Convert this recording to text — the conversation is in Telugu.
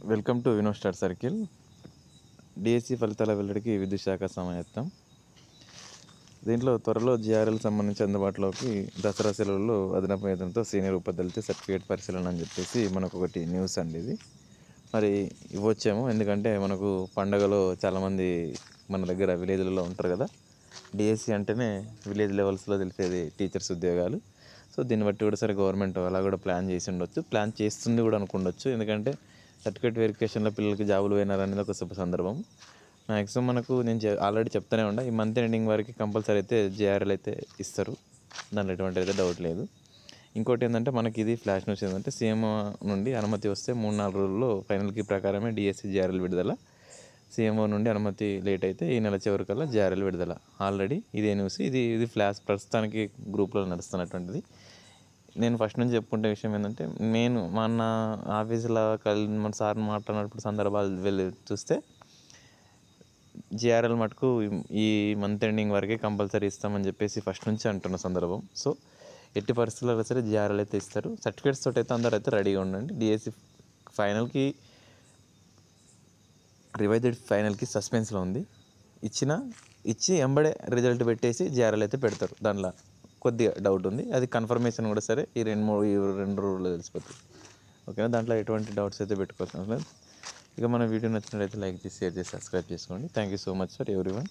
Welcome to Vinostar circle. DSC ఫలితాల వెల్లడికి విద్యుత్ శాఖ సమాయత్తం. దీంట్లో త్వరలో జిఆర్ఎల్ సంబంధించి అందుబాటులోకి దసరా సెలవుల్లో అదనపు వేతనంతో సీనియర్ ఉపాధ్యాయులతో సర్టిఫికేట్ పరిశీలన అని చెప్పేసి మనకు ఒకటి న్యూస్ అండి. ఇది మరి ఇవ్వచ్చేమో, ఎందుకంటే మనకు పండగలో చాలామంది మన దగ్గర విలేజ్లలో ఉంటారు కదా. డిఎస్సి అంటేనే విలేజ్ లెవెల్స్లో తెలిసేది టీచర్స్ ఉద్యోగాలు. సో దీన్ని బట్టి కూడా సరే గవర్నమెంట్ అలా కూడా ప్లాన్ చేసి ఉండొచ్చు, ప్లాన్ చేస్తుంది కూడా అనుకుండొచ్చు. ఎందుకంటే సర్టిఫికేట్ వెరిఫికేషన్లో పిల్లలకి జాబులు పోయినారు అనేది ఒక శుభ సందర్భం. మ్యాక్సిమం మనకు నేను ఆల్రెడీ చెప్తూనే ఉండా, ఈ మంత్ ఎండింగ్ వరకు కంపల్సరీ అయితే జిఆర్ఎల్ అయితే ఇస్తారు, దాంట్లో ఎటువంటి అయితే డౌట్ లేదు. ఇంకోటి ఏంటంటే మనకి ఇది ఫ్లాష్ న్యూస్ ఏంటంటే సీఎం నుండి అనుమతి వస్తే 3-4 రోజుల్లో ఫైనల్కి ప్రకారమే డిఎస్సి జిఆర్ఎల్ విడుదల. సీఎంఓ నుండి అనుమతి లేట్ అయితే ఈ నెల చివరికల్లా జిఆర్ఎల్ విడుదల. ఆల్రెడీ ఇదే న్యూస్, ఇది ఫ్లాష్ ప్రస్తుతానికి గ్రూప్లో నడుస్తున్నటువంటిది. నేను ఫస్ట్ నుంచి చెప్పుకుంటే విషయం ఏంటంటే, నేను మన ఆఫీసులో మన సార్ మాట్లాడినప్పుడు సందర్భాలు వెళ్ళి చూస్తే జిఆర్ఎల్ మటుకు ఈ మంత్ ఎండింగ్ వరకే కంపల్సరీ ఇస్తామని చెప్పేసి ఫస్ట్ నుంచి అంటున్న సందర్భం. సో ఎట్టి పరిస్థితుల్లో సరే జిఆర్ఎల్ అయితే ఇస్తారు. సర్టిఫికేట్స్ తోటి అయితే అందరూ అయితే రెడీగా ఉండండి. డిఎస్సి ఫైనల్కి రివైజ్డ్ ఫైనల్కి సస్పెన్స్లో ఉంది. ఇచ్చి ఎంబడే రిజల్ట్ పెట్టేసి జిఆర్ఎల్ అయితే పెడతారు. దాంట్లో కొద్దిగా డౌట్ ఉంది, అది కన్ఫర్మేషన్ కూడా సరే ఈ 2 రోజుల్లో తెలిసిపోతుంది. ఓకేనా, దాంట్లో ఎటువంటి డౌట్స్ అయితే పెట్టుకోవచ్చు. ఇక మన వీడియో నచ్చినట్లయితే లైక్ చేసి, షేర్ చేసి, సబ్స్క్రైబ్ చేసుకోండి. Thank you so much for everyone.